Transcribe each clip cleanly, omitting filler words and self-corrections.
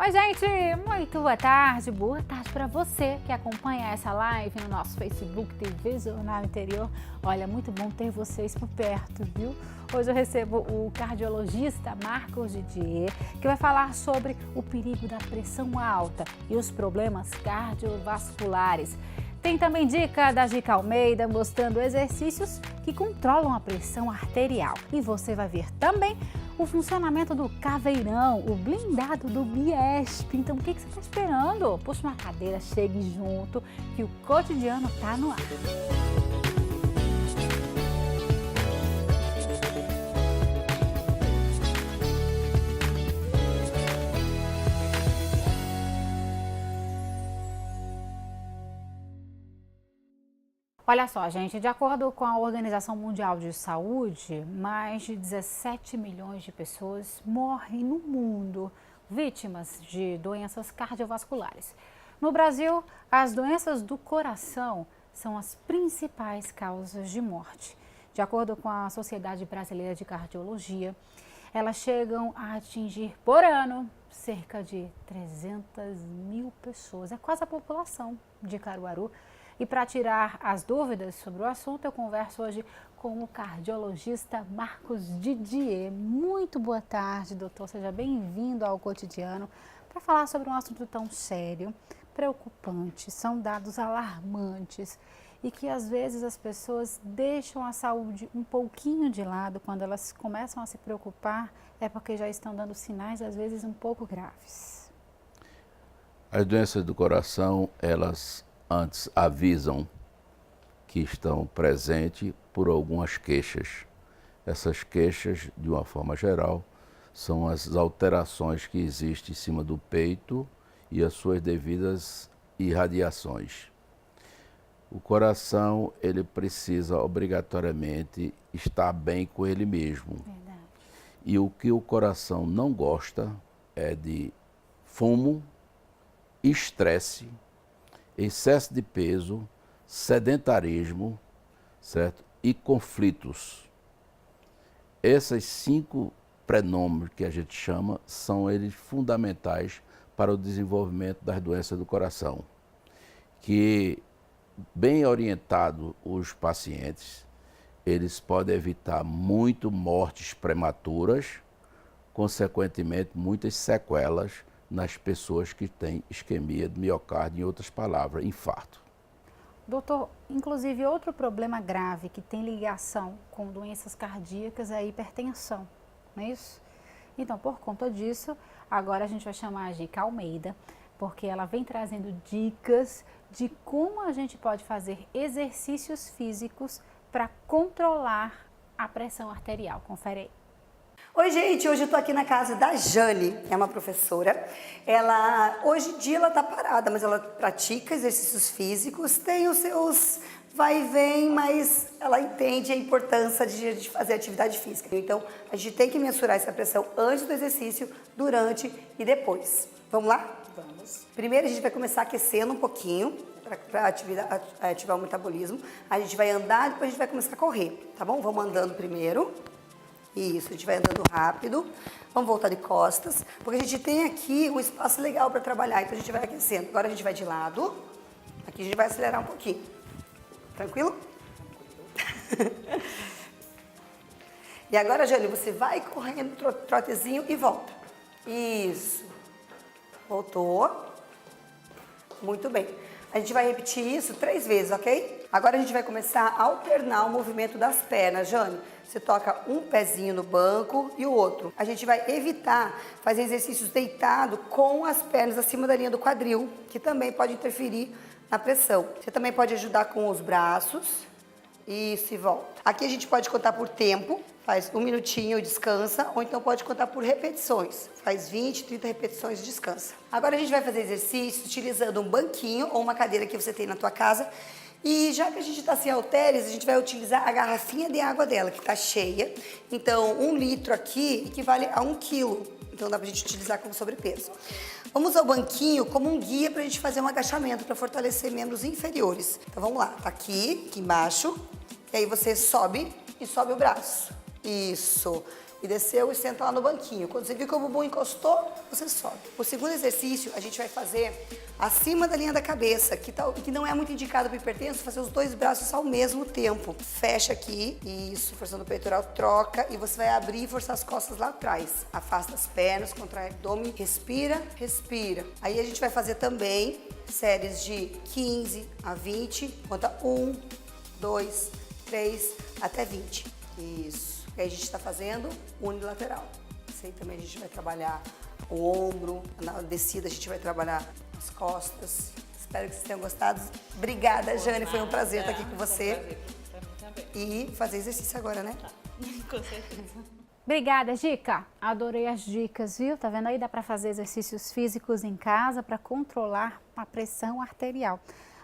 Oi, gente, muito boa tarde para você que acompanha essa live no nosso Facebook TV Jornal Interior. Olha, muito bom ter vocês por perto, viu? Hoje eu recebo o cardiologista Marcos Didier, que vai falar sobre o perigo da pressão alta e os problemas cardiovasculares. Tem também dica da Gica Almeida mostrando exercícios que controlam a pressão arterial. E você vai ver também o funcionamento do caveirão, o blindado do Biesp. Então, o que você está esperando? Puxa uma cadeira, chegue junto, que o cotidiano está no ar. Olha só, gente, de acordo com a Organização Mundial de Saúde, mais de 17 milhões de pessoas morrem no mundo vítimas de doenças cardiovasculares. No Brasil, as doenças do coração são as principais causas de morte. De acordo com a Sociedade Brasileira de Cardiologia, elas chegam a atingir por ano cerca de 300 mil pessoas. É quase a população de Caruaru. E para tirar as dúvidas sobre o assunto, eu converso hoje com o cardiologista Marcos Didier. Muito boa tarde, doutor. Seja bem-vindo ao Cotidiano para falar sobre um assunto tão sério, preocupante. São dados alarmantes e que às vezes as pessoas deixam a saúde um pouquinho de lado. Quando elas começam a se preocupar, é porque já estão dando sinais, às vezes, um pouco graves. As doenças do coração, elas antes avisam que estão presentes por algumas queixas. Essas queixas, de uma forma geral, são as alterações que existem em cima do peito e as suas devidas irradiações. O coração, ele precisa obrigatoriamente estar bem com ele mesmo. Verdade. E o que o coração não gosta é de fumo, estresse, excesso de peso, sedentarismo, certo? E conflitos. Esses 5 prenôminos que a gente chama são eles fundamentais para o desenvolvimento das doenças do coração. Que, bem orientado os pacientes, eles podem evitar muito mortes prematuras, consequentemente muitas sequelas nas pessoas que têm isquemia do miocárdio, em outras palavras, infarto. Doutor, inclusive outro problema grave que tem ligação com doenças cardíacas é a hipertensão, não é isso? Então, por conta disso, agora a gente vai chamar a Gica Almeida, porque ela vem trazendo dicas de como a gente pode fazer exercícios físicos para controlar a pressão arterial. Confere aí. Oi, gente, hoje eu tô aqui na casa da Jane, é uma professora. Hoje em dia ela tá parada, mas ela pratica exercícios físicos, tem os seus vai e vem, mas ela entende a importância de fazer atividade física. Então, a gente tem que mensurar essa pressão antes do exercício, durante e depois. Vamos lá? Vamos. Primeiro a gente vai começar aquecendo um pouquinho, para ativar o metabolismo. A gente vai andar, depois a gente vai começar a correr, tá bom? Vamos andando primeiro. Isso, a gente vai andando rápido, vamos voltar de costas, porque a gente tem aqui um espaço legal para trabalhar, então a gente vai aquecendo. Agora a gente vai de lado, aqui a gente vai acelerar um pouquinho. Tranquilo? E agora, Jane, você vai correndo, trotezinho e volta. Isso. Voltou. Muito bem. A gente vai repetir isso 3 vezes, ok? Agora a gente vai começar a alternar o movimento das pernas, Jane. Você toca um pezinho no banco e o outro. A gente vai evitar fazer exercícios deitado com as pernas acima da linha do quadril, que também pode interferir na pressão. Você também pode ajudar com os braços. Isso, e volta. Aqui a gente pode contar por tempo, faz 1 minutinho e descansa, ou então pode contar por repetições, faz 20, 30 repetições e descansa. Agora a gente vai fazer exercício utilizando um banquinho ou uma cadeira que você tem na tua casa. E já que a gente está sem halteres, a gente vai utilizar a garrafinha de água dela, que está cheia. Então, 1 litro aqui equivale a 1 quilo. Então, dá para a gente utilizar como sobrepeso. Vamos usar o banquinho como um guia para a gente fazer um agachamento, para fortalecer membros inferiores. Então, vamos lá. Tá aqui embaixo. E aí você sobe e sobe o braço. Isso. e desceu e senta lá no banquinho. Quando você viu que o bumbum encostou, você sobe. O segundo exercício a gente vai fazer acima da linha da cabeça, que não é muito indicado para hipertenso, fazer os dois braços ao mesmo tempo. Fecha aqui, isso, forçando o peitoral, troca e você vai abrir e forçar as costas lá atrás. Afasta as pernas, contrai o abdômen, respira, respira. Aí a gente vai fazer também séries de 15 a 20, conta 1, 2, 3, até 20. Isso. E aí a gente está fazendo unilateral. Isso aí também a gente vai trabalhar o ombro, na descida a gente vai trabalhar as costas. Espero que vocês tenham gostado. Obrigada, Jane, foi um prazer estar aqui com você. E fazer exercício agora, né? Com certeza. Obrigada, Gica. Adorei as dicas, viu? Tá vendo aí? Dá para fazer exercícios físicos em casa para controlar a pressão arterial.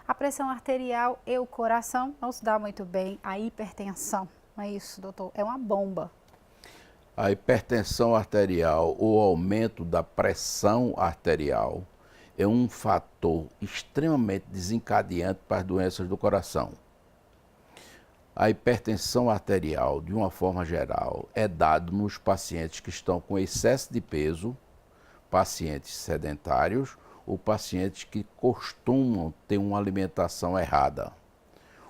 A pressão arterial e o coração não se dá muito bem. A hipertensão, não é isso, doutor? É uma bomba. A hipertensão arterial, o aumento da pressão arterial, é um fator extremamente desencadeante para as doenças do coração. A hipertensão arterial, de uma forma geral, é dado nos pacientes que estão com excesso de peso, pacientes sedentários ou pacientes que costumam ter uma alimentação errada.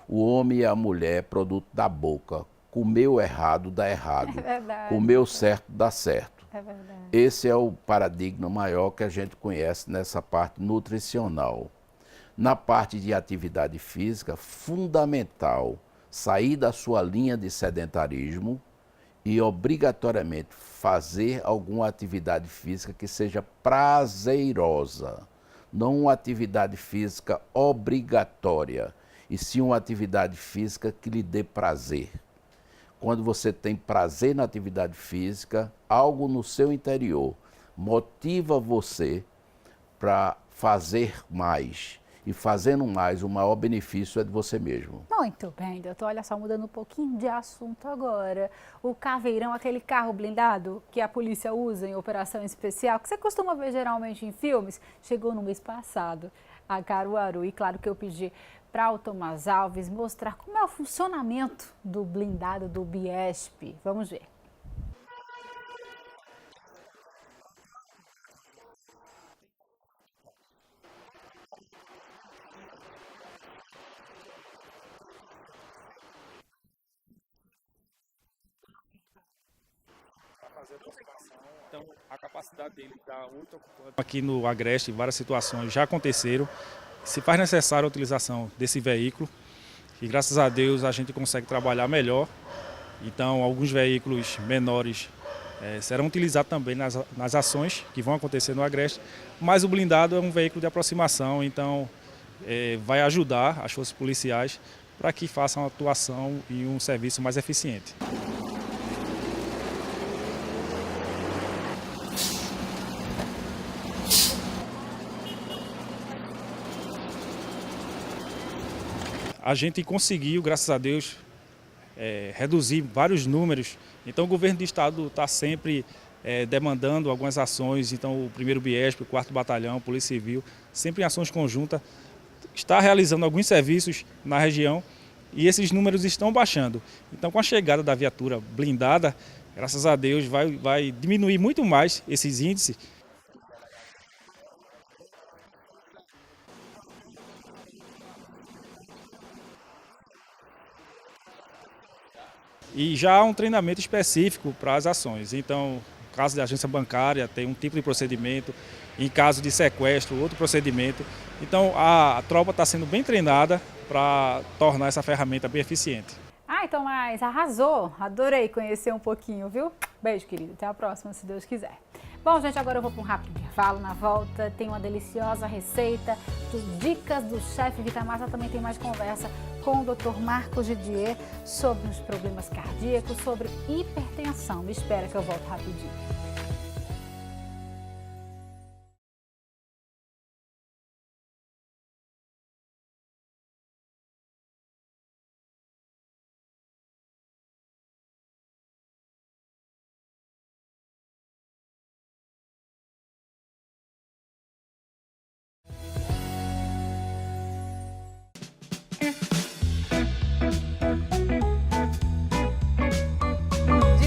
O homem e a mulher é produto da boca. Comeu errado, dá errado. É verdade. Comeu certo, dá certo. É verdade. Esse é o paradigma maior que a gente conhece nessa parte nutricional. Na parte de atividade física, fundamental sair da sua linha de sedentarismo e obrigatoriamente fazer alguma atividade física que seja prazerosa. Não uma atividade física obrigatória, e sim uma atividade física que lhe dê prazer. Quando você tem prazer na atividade física, algo no seu interior motiva você para fazer mais. E fazendo mais, o maior benefício é de você mesmo. Muito bem, doutor. Olha só, mudando um pouquinho de assunto agora. O caveirão, aquele carro blindado que a polícia usa em operação especial, que você costuma ver geralmente em filmes, chegou no mês passado a Caruaru. E claro que eu pedi para o Tomás Alves mostrar como é o funcionamento do blindado do Biesp. Vamos ver. Então, a capacidade dele dar 8 ocupantes aqui no Agreste, várias situações já aconteceram. Se faz necessária a utilização desse veículo, e graças a Deus a gente consegue trabalhar melhor. Então, alguns veículos menores serão utilizados também nas ações que vão acontecer no Agreste, mas o blindado é um veículo de aproximação, então vai ajudar as forças policiais para que façam uma atuação e um serviço mais eficiente. A gente conseguiu, graças a Deus, reduzir vários números. Então o governo do estado está sempre demandando algumas ações. Então o 1º Biesp, o 4º Batalhão, Polícia Civil, sempre em ações conjuntas, está realizando alguns serviços na região e esses números estão baixando. Então com a chegada da viatura blindada, graças a Deus, vai diminuir muito mais esses índices. E já há um treinamento específico para as ações. Então, no caso da agência bancária, tem um tipo de procedimento. Em caso de sequestro, outro procedimento. Então, a tropa está sendo bem treinada para tornar essa ferramenta bem eficiente. Ai, Tomás, arrasou. Adorei conhecer um pouquinho, viu? Beijo, querido. Até a próxima, se Deus quiser. Bom, gente, agora eu vou para um rápido intervalo. Na volta tem uma deliciosa receita de dicas do chefe Vitamassa. Também tem mais conversa com o Dr. Marcos Didier sobre os problemas cardíacos, sobre hipertensão. Me espera que eu volto rapidinho.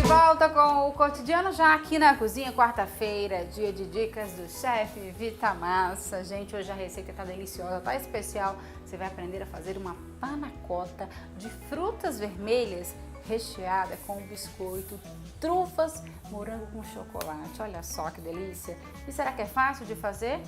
Volta com o cotidiano já aqui na cozinha, quarta-feira, dia de dicas do chefe Vitamassa. Gente, hoje a receita tá deliciosa, tá especial. Você vai aprender a fazer uma panacota de frutas vermelhas recheada com biscoito, trufas, morango com chocolate. Olha só que delícia. E será que é fácil de fazer?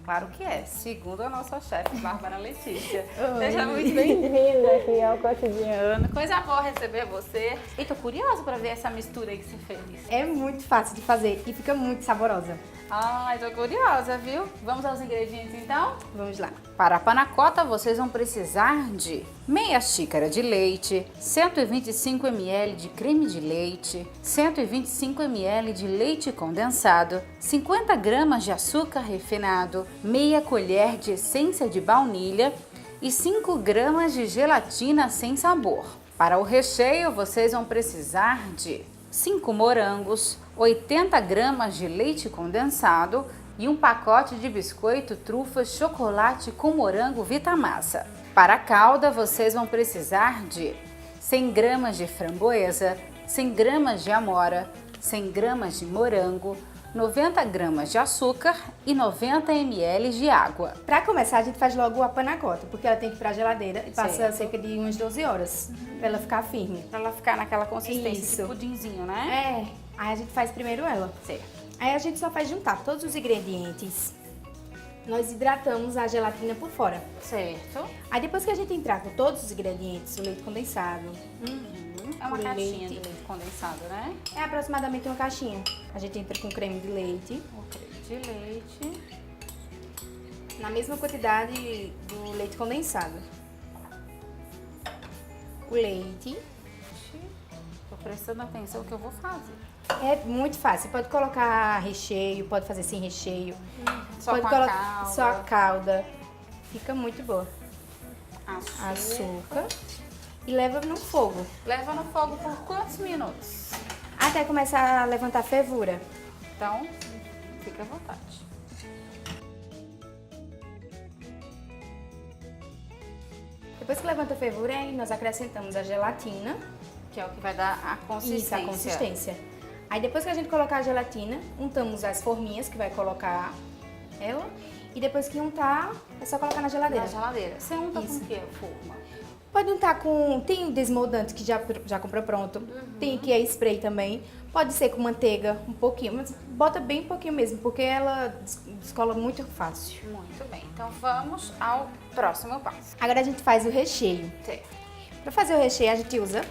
Claro que é, segundo a nossa chefe, Bárbara Letícia. Seja muito bem-vinda aqui ao Cotidiano. Coisa boa receber você. E tô curiosa para ver essa mistura aí que você fez. É muito fácil de fazer e fica muito saborosa. Ai, tô curiosa, viu? Vamos aos ingredientes então? Vamos lá. Para a panacota, vocês vão precisar de meia xícara de leite, 125 ml de creme de leite, 125 ml de leite condensado, 50 gramas de açúcar refinado, meia colher de essência de baunilha e 5 gramas de gelatina sem sabor. Para o recheio, vocês vão precisar de 5 morangos, 80 gramas de leite condensado e um pacote de biscoito trufas chocolate com morango Vitamassa. Para a calda, vocês vão precisar de 100 gramas de framboesa, 100 gramas de amora, 100 gramas de morango, 90 gramas de açúcar e 90 ml de água. Para começar, a gente faz logo a panacota, porque ela tem que ir para a geladeira e passa Certo. cerca de umas 12 horas para ela ficar firme. Para ela ficar naquela consistência Isso. de pudinzinho, né? Aí a gente faz primeiro ela. Certo. Aí a gente só faz juntar todos os ingredientes. Nós hidratamos a gelatina por fora. Certo. Aí depois que a gente entrar com todos os ingredientes, o leite condensado, É uma O caixinha leite. de leite condensado, né? é aproximadamente uma caixinha. A gente entra com creme de leite, O creme de leite. na mesma quantidade do leite condensado. O leite. Tô prestando atenção no que eu vou fazer. É muito fácil. Pode colocar recheio, pode fazer sem recheio. Só pode com a colocar calda. só a calda. Fica muito boa. Açúcar. Açúcar. E leva no fogo. Leva no fogo por quantos minutos? Até começar a levantar fervura. Então, fica à vontade. Depois que levanta a fervura, aí nós acrescentamos a gelatina. Que é o que vai dar a consistência. Isso, a consistência. Aí depois que a gente colocar a gelatina, untamos as forminhas que vai colocar ela. E depois que untar, é só colocar na geladeira. Na geladeira. Você unta Isso. com o que, forma? Pode untar com... Tem desmoldante que já comprou pronto. Tem que é spray também. Pode ser com manteiga, um pouquinho. Mas bota bem pouquinho mesmo, porque ela descola muito fácil. Muito bem. Então, vamos ao próximo passo. Agora a gente faz o recheio. Certo. Pra fazer o recheio, a gente usa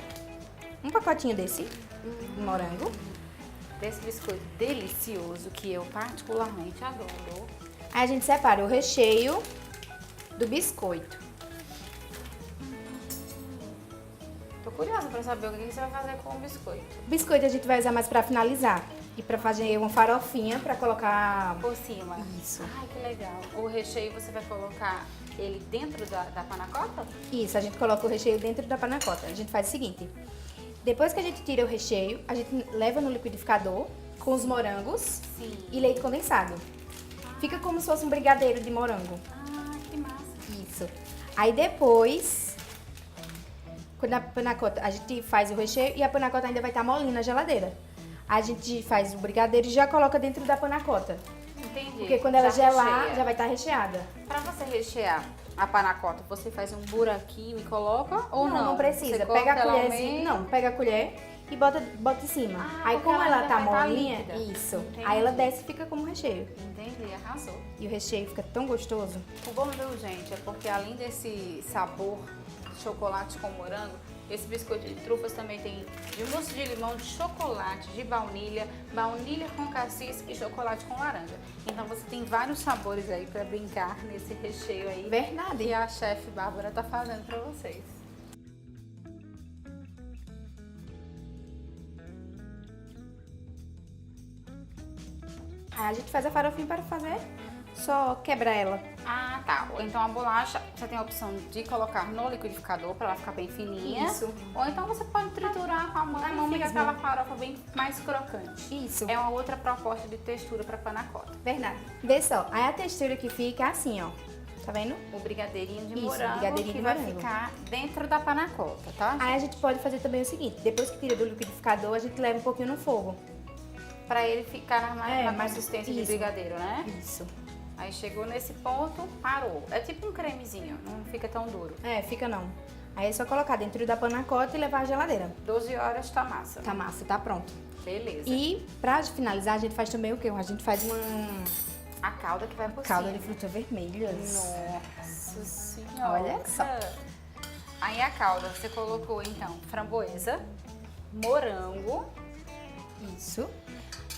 um pacotinho desse, de morango. Desse biscoito delicioso que eu particularmente adoro. Aí a gente separa o recheio do biscoito. Tô curiosa pra saber o que você vai fazer com o biscoito. O biscoito a gente vai usar mais pra finalizar. E pra fazer uma farofinha pra colocar... Por cima. Isso. Ai, que legal. O recheio você vai colocar ele dentro da panacota? Isso, a gente coloca o recheio dentro da panacota. A gente faz o seguinte. Depois que a gente tira o recheio, a gente leva no liquidificador com os morangos Sim. e leite condensado. Fica como se fosse um brigadeiro de morango. Ah, que massa. Isso. Aí depois, quando a panacota, a gente faz o recheio e a panacota ainda vai estar molinha na geladeira. A gente faz o brigadeiro e já coloca dentro da panacota. Entendi. Porque quando ela gelar, recheia. já vai estar recheada. Pra você rechear a panacota, você faz um buraquinho e coloca ou não? Não precisa. Você Pega a corta ela ao colherzinha. meio? Não, pega a colher e bota em cima. Ah, Aí porque como ela ela ainda tá vai tá molinha, líquida. isso. Entendi. Aí ela desce e fica como recheio. Entendi, arrasou. E o recheio fica tão gostoso. O bom, viu, gente, é porque além desse sabor de chocolate com morango, esse biscoito de trufas também tem de mousse de limão, de chocolate, de baunilha, baunilha com cassis e chocolate com laranja. Então você tem vários sabores aí pra brincar nesse recheio aí. Verdade. Que a chefe Bárbara tá fazendo pra vocês. Aí a gente faz a farofinha para fazer, só quebra ela. Ah, tá. Ou então a bolacha, você tem a opção de colocar no liquidificador para ela ficar bem fininha. Isso. Ou então você pode triturar com a mão A mão e fica mesmo. aquela farofa bem mais crocante. Isso. É uma outra proposta de textura para panacota. Verdade. Vê só, aí a textura que fica é assim, ó. Tá vendo? O brigadeirinho de Isso, morango brigadeirinho que de vai morango. ficar dentro da panacota, tá? Aí a gente pode fazer também o seguinte, depois que tira do liquidificador, a gente leva um pouquinho no fogo. Pra ele ficar na mais- consistência de isso. brigadeiro, né? Isso. Aí chegou nesse ponto, parou. É tipo um cremezinho, não fica tão duro. Fica não. Aí é só colocar dentro da panacota e levar à geladeira. 12 horas tá massa. Tá massa, tá pronto. Beleza. E pra finalizar, a gente faz também o quê? A gente faz uma a calda que vai por calda cima. de frutas vermelhas. Nossa senhora. Olha só. Aí a calda, você colocou então framboesa, morango, Isso.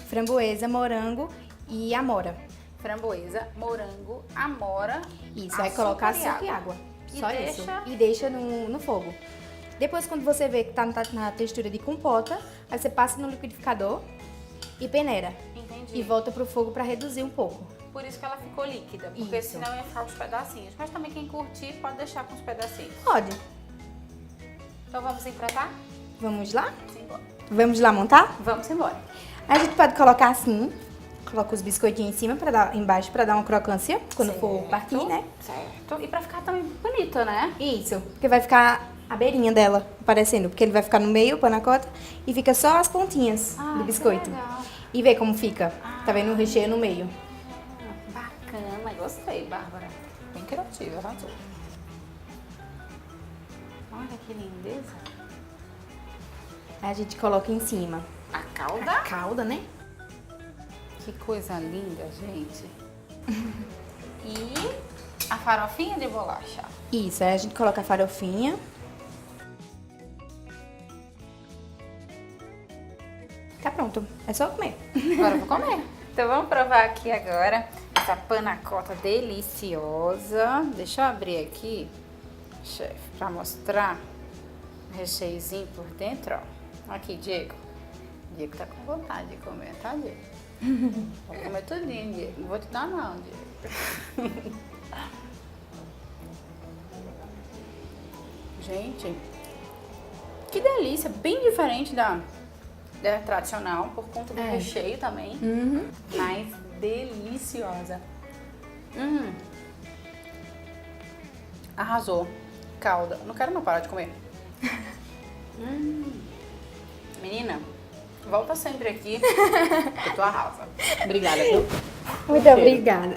Framboesa, morango e amora. framboesa, morango, amora. Isso, vai colocar açúcar e água. Só isso. E deixa no fogo. Depois, quando você vê que tá na textura de compota, aí você passa no liquidificador e peneira. Entendi. E volta pro fogo pra reduzir um pouco. Por isso que ela ficou líquida, porque Isso. senão ia ficar os pedacinhos. Mas também quem curtir pode deixar com os pedacinhos. Pode. Então vamos empratar? Vamos lá? Simbora. Vamos lá montar? Vamos embora. A gente pode colocar assim. Coloca os biscoitinhos em cima, embaixo, pra dar uma crocância quando for partir, né? Certo. E pra ficar também bonita, né? Isso, porque vai ficar a beirinha dela aparecendo, porque ele vai ficar no meio, o panacota, e fica só as pontinhas do biscoito. Que legal. E vê como fica. Tá vendo o recheio no meio? Bacana, gostei, Bárbara. Bem criativa, arrasou. Olha que lindeza. Aí a gente coloca em cima A calda? a calda, né? Que coisa linda, gente. E a farofinha de bolacha. Isso, aí a gente coloca a farofinha. Tá pronto, é só comer. Agora eu vou comer. Então vamos provar aqui agora essa panacota deliciosa. Deixa eu abrir aqui, chefe, pra mostrar o recheiozinho por dentro, ó. Aqui, Diego. Diego tá com vontade de comer, tá, Diego? Vou comer tudinho, Diego. Não vou te dar não, Diego. Gente, que delícia. Bem diferente da tradicional, por conta do recheio também. Mas deliciosa. Arrasou. Calda. Não quero não parar de comer. Menina, volta sempre aqui, que tu arrasa. Obrigada, viu? Muito obrigada.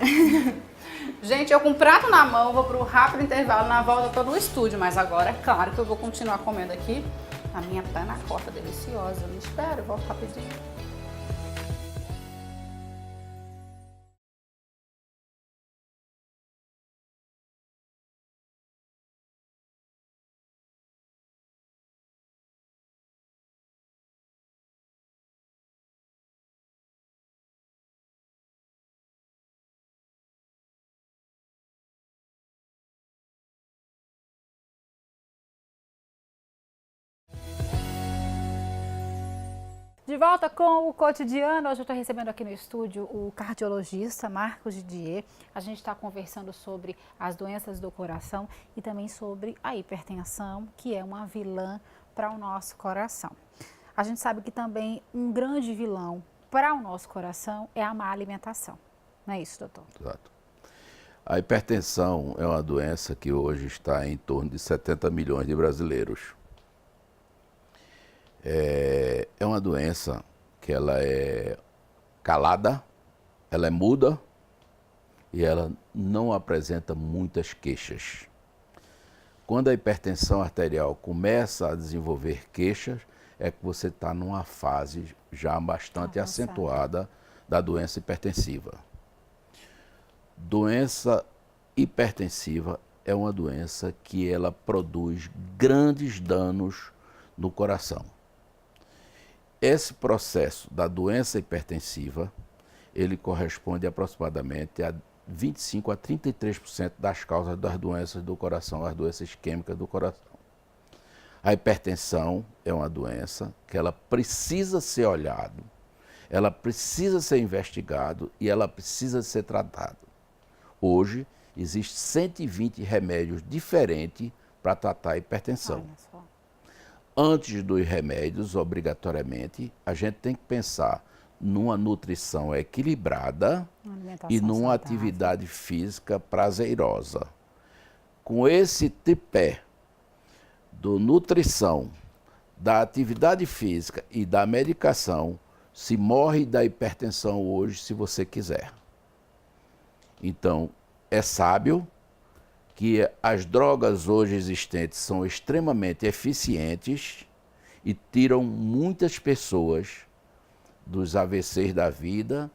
Gente, eu com o prato na mão, vou pro rápido intervalo. Na volta eu tô no estúdio, mas agora é claro que eu vou continuar comendo aqui a minha panacota deliciosa. Me espera, eu volto rapidinho. De volta com o cotidiano, hoje eu estou recebendo aqui no estúdio o cardiologista Marcos Didier. A gente está conversando sobre as doenças do coração e também sobre a hipertensão, que é uma vilã para o nosso coração. A gente sabe que também um grande vilão para o nosso coração é a má alimentação. Não é isso, doutor? Exato. A hipertensão é uma doença que hoje está em torno de 70 milhões de brasileiros. É uma doença que ela é calada, ela é muda e ela não apresenta muitas queixas. Quando a hipertensão arterial começa a desenvolver queixas, é que você está numa fase já bastante acentuada da doença hipertensiva. Doença hipertensiva é uma doença que ela produz grandes danos no coração. Esse processo da doença hipertensiva, ele corresponde aproximadamente a 25 a 33% das causas das doenças do coração, as doenças isquêmicas do coração. A hipertensão é uma doença que ela precisa ser olhada, ela precisa ser investigada e ela precisa ser tratada. Hoje, existem 120 remédios diferentes para tratar a hipertensão. Olha só. Antes dos remédios, obrigatoriamente, a gente tem que pensar numa nutrição equilibrada e numa saudável. atividade física prazerosa. Com esse tripé do nutrição, da atividade física e da medicação, se morre da hipertensão hoje se você quiser. Então, é sábio que as drogas hoje existentes são extremamente eficientes e tiram muitas pessoas dos AVCs da vida,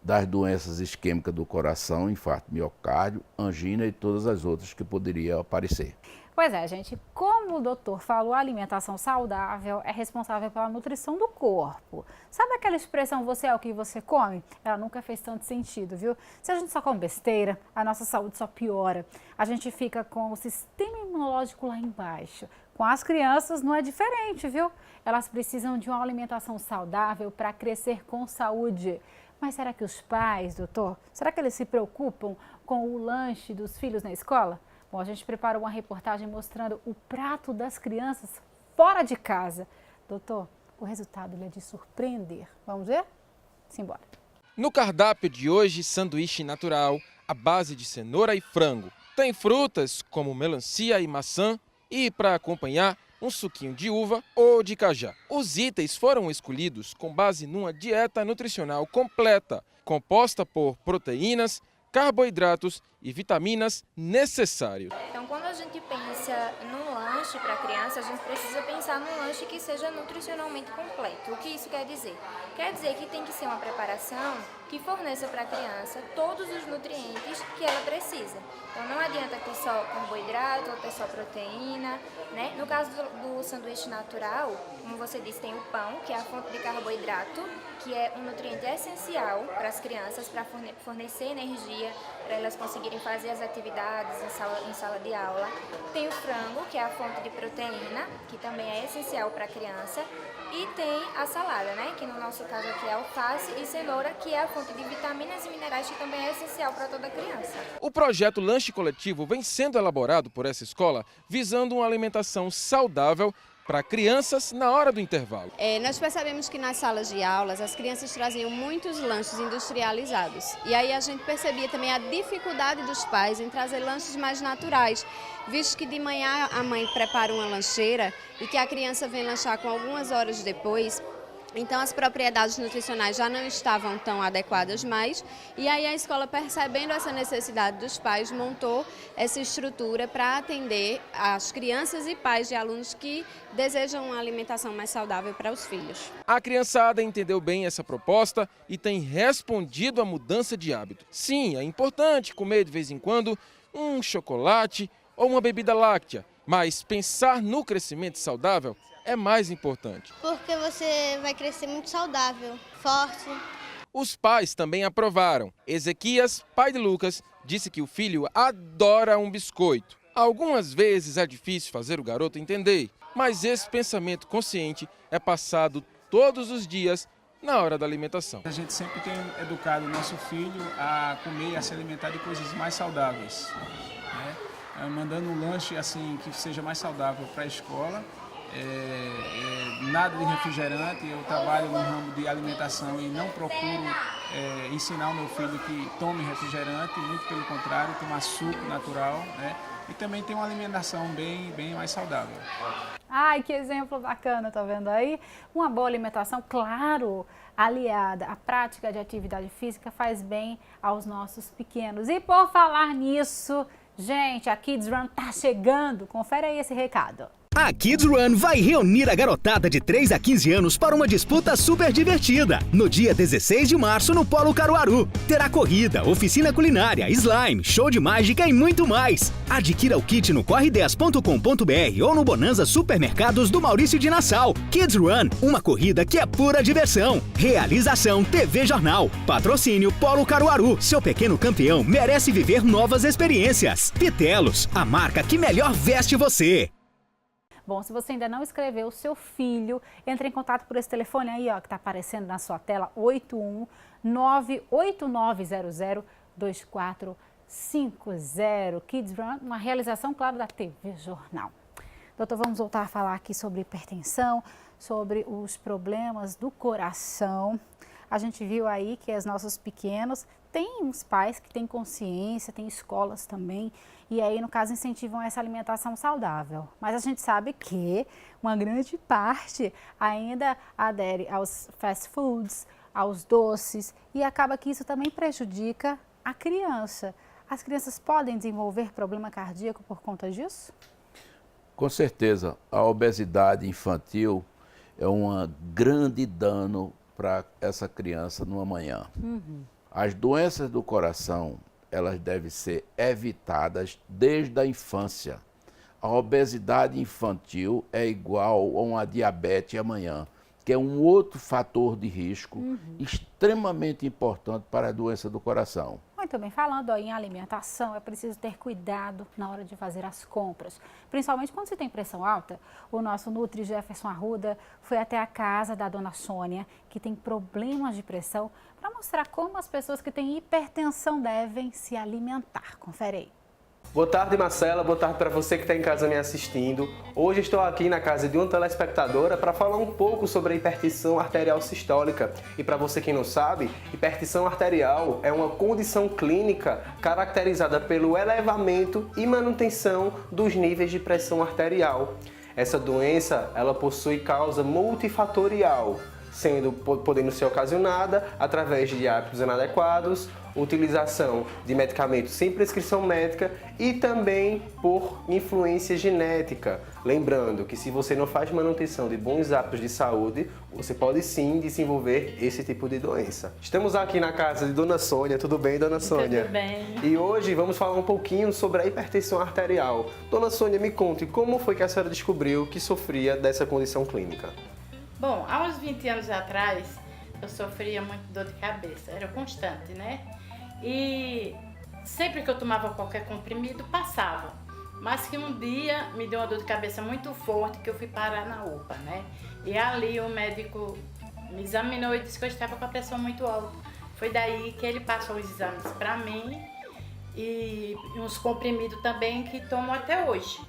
das doenças isquêmicas do coração, infarto miocárdio, angina e todas as outras que poderiam aparecer. Pois é, gente, como o doutor falou, a alimentação saudável é responsável pela nutrição do corpo. Sabe aquela expressão, você é o que você come? Ela nunca fez tanto sentido, viu? Se a gente só come besteira, a nossa saúde só piora. A gente fica com o sistema imunológico lá embaixo. Com as crianças não é diferente, viu? Elas precisam de uma alimentação saudável para crescer com saúde. Mas será que os pais, doutor, será que eles se preocupam com o lanche dos filhos na escola? Bom, a gente preparou uma reportagem mostrando o prato das crianças fora de casa. Doutor, o resultado é de surpreender. Vamos ver? Simbora. No cardápio de hoje, sanduíche natural, à base de cenoura e frango. Tem frutas como melancia e maçã e, para acompanhar, um suquinho de uva ou de cajá. Os itens foram escolhidos com base numa dieta nutricional completa, composta por proteínas, carboidratos e vitaminas necessários. Então, quando a gente pensa num lanche para criança, a gente precisa pensar num lanche que seja nutricionalmente completo. O que isso quer dizer? Quer dizer que tem que ser uma preparação que forneça para a criança todos os nutrientes que ela precisa. Então, não adianta ter só carboidrato ou ter só proteína, né? No caso do sanduíche natural, como você disse, tem o pão, que é a fonte de carboidrato, que é um nutriente essencial para as crianças, para fornecer energia, para elas conseguirem fazer as atividades em sala de aula. Tem o frango, que é a fonte de proteína, que também é essencial para a criança. E tem a salada, né? Que no nosso caso aqui é alface e cenoura, que é a fonte de vitaminas e minerais, que também é essencial para toda criança. O projeto Lanche Coletivo vem sendo elaborado por essa escola visando uma alimentação saudável para crianças na hora do intervalo. Nós percebemos que nas salas de aulas as crianças traziam muitos lanches industrializados. E aí a gente percebia também a dificuldade dos pais em trazer lanches mais naturais, visto que de manhã a mãe prepara uma lancheira e que a criança vem lanchar com algumas horas depois. Então as propriedades nutricionais já não estavam tão adequadas mais, e aí a escola, percebendo essa necessidade dos pais, montou essa estrutura para atender as crianças e pais de alunos que desejam uma alimentação mais saudável para os filhos. A criançada entendeu bem essa proposta e tem respondido à mudança de hábito. Sim, é importante comer de vez em quando um chocolate ou uma bebida láctea, mas pensar no crescimento saudável é mais importante. Porque você vai crescer muito saudável, forte. Os pais também aprovaram. Ezequias, pai de Lucas, disse que o filho adora um biscoito. Algumas vezes é difícil fazer o garoto entender, mas esse pensamento consciente é passado todos os dias na hora da alimentação. A gente sempre tem educado o nosso filho a comer, a se alimentar de coisas mais saudáveis, né? Mandando um lanche assim que seja mais saudável para a escola. Nada de refrigerante. Eu trabalho no ramo de alimentação e não procuro ensinar o meu filho que tome refrigerante, muito pelo contrário, tomar suco natural, né? E também tem uma alimentação bem mais saudável. Ai, que exemplo bacana, tá vendo aí? Uma boa alimentação, claro, aliada à prática de atividade física, faz bem aos nossos pequenos. E por falar nisso, gente, a Kids Run tá chegando. Confere aí esse recado. A Kids Run vai reunir a garotada de 3 a 15 anos para uma disputa super divertida. No dia 16 de março, no Polo Caruaru. Terá corrida, oficina culinária, slime, show de mágica e muito mais. Adquira o kit no corre10.com.br ou no Bonanza Supermercados do Maurício de Nassau. Kids Run, uma corrida que é pura diversão. Realização TV Jornal. Patrocínio Polo Caruaru. Seu pequeno campeão merece viver novas experiências. Pitelos, a marca que melhor veste você. Bom, se você ainda não inscreveu o seu filho, entre em contato por esse telefone aí, ó, que está aparecendo na sua tela, 81989002450. Kids Run, uma realização, claro, da TV Jornal. Doutor, vamos voltar a falar aqui sobre hipertensão, sobre os problemas do coração. a gente viu aí que os nossos pequenos têm uns pais que têm consciência, tem escolas também, e aí, no caso, incentivam essa alimentação saudável. Mas a gente sabe que uma grande parte ainda adere aos fast foods, aos doces, e acaba que isso também prejudica a criança. As crianças podem desenvolver problema cardíaco por conta disso? Com certeza, a obesidade infantil é um grande dano para essa criança numa manhã. As doenças do coração, elas devem ser evitadas desde a infância. A obesidade infantil é igual a uma diabetes amanhã, que é um outro fator de risco extremamente importante para a doença do coração. Muito bem, falando em alimentação, é preciso ter cuidado na hora de fazer as compras, principalmente quando se tem pressão alta. O nosso Nutri Jefferson Arruda foi até a casa da dona Sônia, que tem problemas de pressão, para mostrar como as pessoas que têm hipertensão devem se alimentar. Confere aí. Boa tarde, Marcela. Boa tarde para você que está em casa me assistindo. Hoje estou aqui na casa de uma telespectadora para falar um pouco sobre a hipertensão arterial sistólica. E para você que não sabe, hipertensão arterial é uma condição clínica caracterizada pelo elevamento e manutenção dos níveis de pressão arterial. Essa doença, ela possui causa multifatorial, podendo ser ocasionada através de hábitos inadequados, utilização de medicamentos sem prescrição médica e também por influência genética. Lembrando que se você não faz manutenção de bons hábitos de saúde, você pode sim desenvolver esse tipo de doença. Estamos aqui na casa de Dona Sônia. Tudo bem, Dona Sônia? Tudo bem. E hoje vamos falar um pouquinho sobre a hipertensão arterial. Dona Sônia, me conte como foi que a senhora descobriu que sofria dessa condição clínica? Bom, há uns 20 anos atrás, eu sofria muito dor de cabeça. Era constante, né? E sempre que eu tomava qualquer comprimido, passava. Mas que um dia me deu uma dor de cabeça muito forte que eu fui parar na UPA, né? E ali o médico me examinou e disse que eu estava com a pressão muito alta. Foi daí que ele passou os exames para mim e uns comprimidos também que tomo até hoje.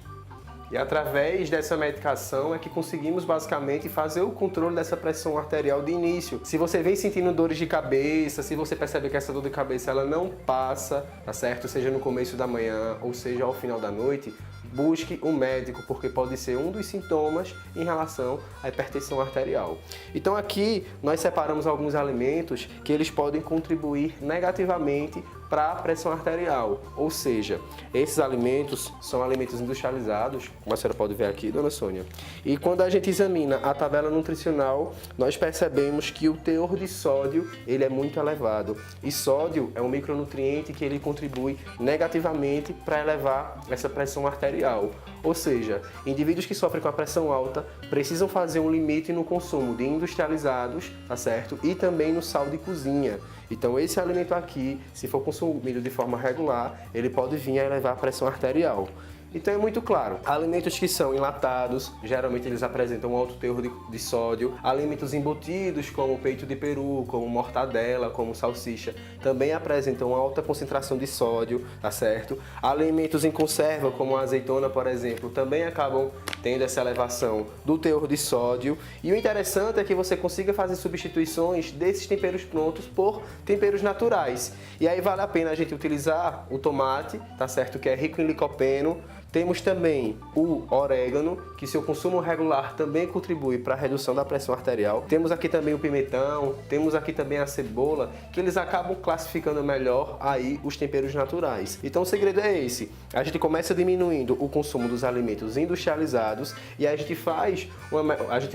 E através dessa medicação é que conseguimos basicamente fazer o controle dessa pressão arterial de início. Se você vem sentindo dores de cabeça, se você percebe que essa dor de cabeça ela não passa, tá certo? Seja no começo da manhã ou seja ao final da noite, busque um médico, porque pode ser um dos sintomas em relação à hipertensão arterial. Então aqui nós separamos alguns alimentos que eles podem contribuir negativamente para a pressão arterial, ou seja, esses alimentos são alimentos industrializados, como a senhora pode ver aqui, Dona Sônia. E quando a gente examina a tabela nutricional, nós percebemos que o teor de sódio ele é muito elevado. E sódio é um micronutriente que ele contribui negativamente para elevar essa pressão arterial. Ou seja, indivíduos que sofrem com a pressão alta precisam fazer um limite no consumo de industrializados, tá certo? E também no sal de cozinha. Então esse alimento aqui, se for consumido de forma regular, ele pode vir a elevar a pressão arterial. Então é muito claro, alimentos que são enlatados, geralmente eles apresentam um alto teor de sódio. Alimentos embutidos, como peito de peru, como mortadela, como salsicha, também apresentam alta concentração de sódio, tá certo? Alimentos em conserva, como a azeitona, por exemplo, também acabam tendo essa elevação do teor de sódio. E o interessante é que você consiga fazer substituições desses temperos prontos por temperos naturais. E aí vale a pena a gente utilizar o tomate, tá certo? Que é rico em licopeno. Temos também o orégano, que seu consumo regular também contribui para a redução da pressão arterial. Temos aqui também o pimentão, temos aqui também a cebola, que eles acabam classificando melhor aí os temperos naturais. Então o segredo é esse, a gente começa diminuindo o consumo dos alimentos industrializados e a gente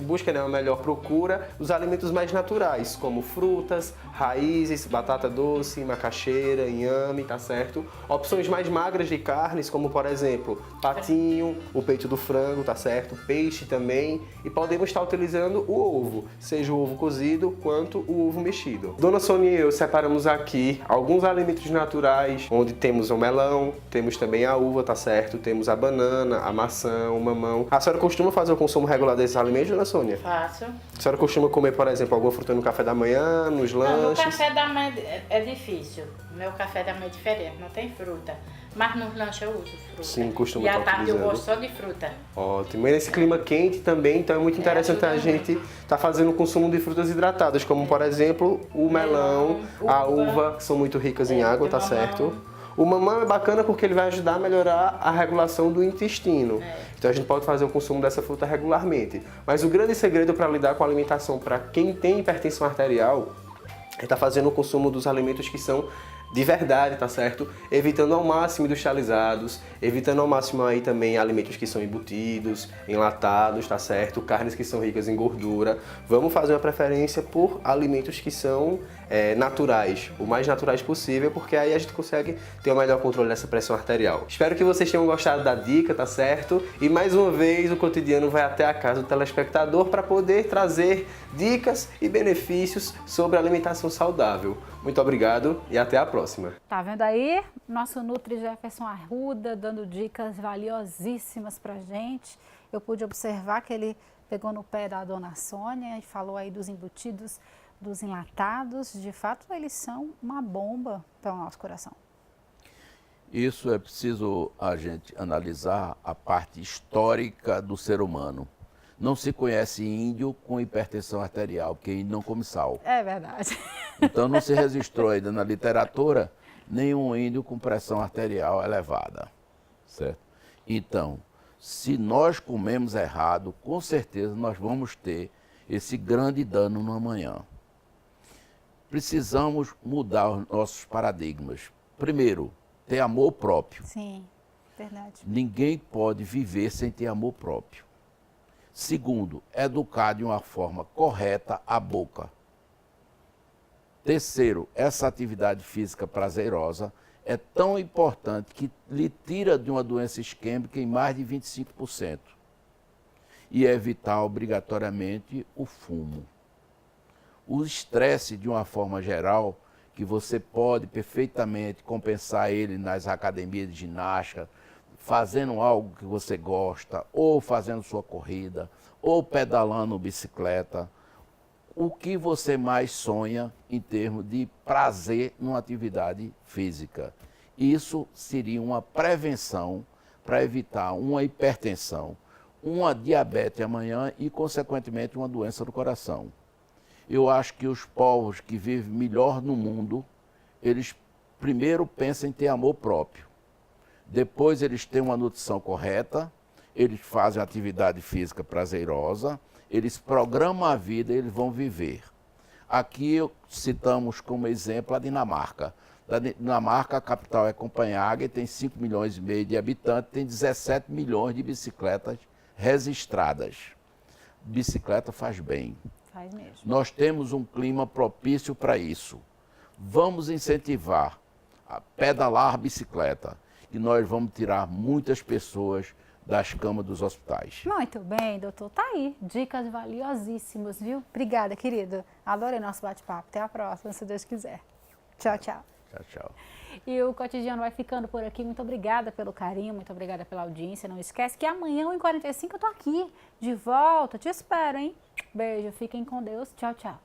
busca uma melhor procura dos alimentos mais naturais, como frutas, raízes, batata doce, macaxeira, inhame, tá certo? Opções mais magras de carnes, como por exemplo, patinho, o peito do frango, tá certo? Peixe também. E podemos estar utilizando o ovo, seja o ovo cozido quanto o ovo mexido. Dona Sônia e eu separamos aqui alguns alimentos naturais, onde temos o melão, temos também a uva, tá certo? Temos a banana, a maçã, o mamão. A senhora costuma fazer o consumo regular desses alimentos, Dona Sônia? Faço. A senhora costuma comer, por exemplo, alguma fruta no café da manhã, nos lanches? Não, no café da manhã é difícil. Meu café da manhã é diferente, não tem fruta. Mas nos lanches eu uso fruta. Sim, costuma E estar à tarde eu utilizando? gosto só de fruta. Ótimo. E nesse clima quente também, então é muito interessante a gente estar fazendo o consumo de frutas hidratadas, como por exemplo o melão, a uva, que são muito ricas em água, tá certo? O mamão é bacana porque ele vai ajudar a melhorar a regulação do intestino. Então a gente pode fazer o consumo dessa fruta regularmente. Mas o grande segredo para lidar com a alimentação para quem tem hipertensão arterial é estar fazendo o consumo dos alimentos que são de verdade, tá certo? Evitando ao máximo industrializados, evitando ao máximo aí também alimentos que são embutidos, enlatados, tá certo? Carnes que são ricas em gordura. Vamos fazer uma preferência por alimentos que são naturais, o mais naturais possível, porque aí a gente consegue ter o melhor controle dessa pressão arterial. Espero que vocês tenham gostado da dica, tá certo? E mais uma vez o Cotidiano vai até a casa do telespectador para poder trazer dicas e benefícios sobre alimentação saudável. Muito obrigado e até a próxima. Tá vendo aí? Nosso Nutri Jefferson Arruda dando dicas valiosíssimas pra gente. Eu pude observar que ele pegou no pé da dona Sônia e falou aí dos embutidos, dos enlatados. De fato, eles são uma bomba para o nosso coração. Isso é preciso a gente analisar a parte histórica do ser humano. Não se conhece índio com hipertensão arterial, porque índio não come sal. É verdade. Então não se registrou ainda na literatura nenhum índio com pressão arterial elevada, certo? Então, se nós comemos errado, com certeza nós vamos ter esse grande dano no amanhã. Precisamos mudar os nossos paradigmas. Primeiro, ter amor próprio. Sim, verdade. Ninguém pode viver sem ter amor próprio. Segundo, educar de uma forma correta a boca. Terceiro, essa atividade física prazerosa é tão importante que lhe tira de uma doença isquêmica em mais de 25%. E evitar obrigatoriamente o fumo. O estresse, de uma forma geral, que você pode perfeitamente compensar ele nas academias de ginástica, fazendo algo que você gosta, ou fazendo sua corrida, ou pedalando bicicleta. O que você mais sonha em termos de prazer numa atividade física? Isso seria uma prevenção para evitar uma hipertensão, uma diabetes amanhã e, consequentemente, uma doença do coração. Eu acho que os povos que vivem melhor no mundo, eles primeiro pensam em ter amor próprio. Depois eles têm uma nutrição correta, eles fazem atividade física prazerosa, eles programam a vida e eles vão viver. Aqui citamos como exemplo a Dinamarca. Da Dinamarca, a capital é Copenhague, tem 5,5 milhões de habitantes, tem 17 milhões de bicicletas registradas. Bicicleta faz bem. Faz mesmo. Nós temos um clima propício para isso. Vamos incentivar a pedalar bicicleta e nós vamos tirar muitas pessoas das camas dos hospitais. Muito bem, doutor. Tá aí, dicas valiosíssimas, viu? Obrigada, querido. Adorei nosso bate-papo. Até a próxima, se Deus quiser. Tchau, tchau. Tchau, tchau. E o Cotidiano vai ficando por aqui. Muito obrigada pelo carinho, muito obrigada pela audiência. Não esquece que amanhã, 1h45, eu tô aqui, de volta. Te espero, hein? Beijo, fiquem com Deus. Tchau, tchau.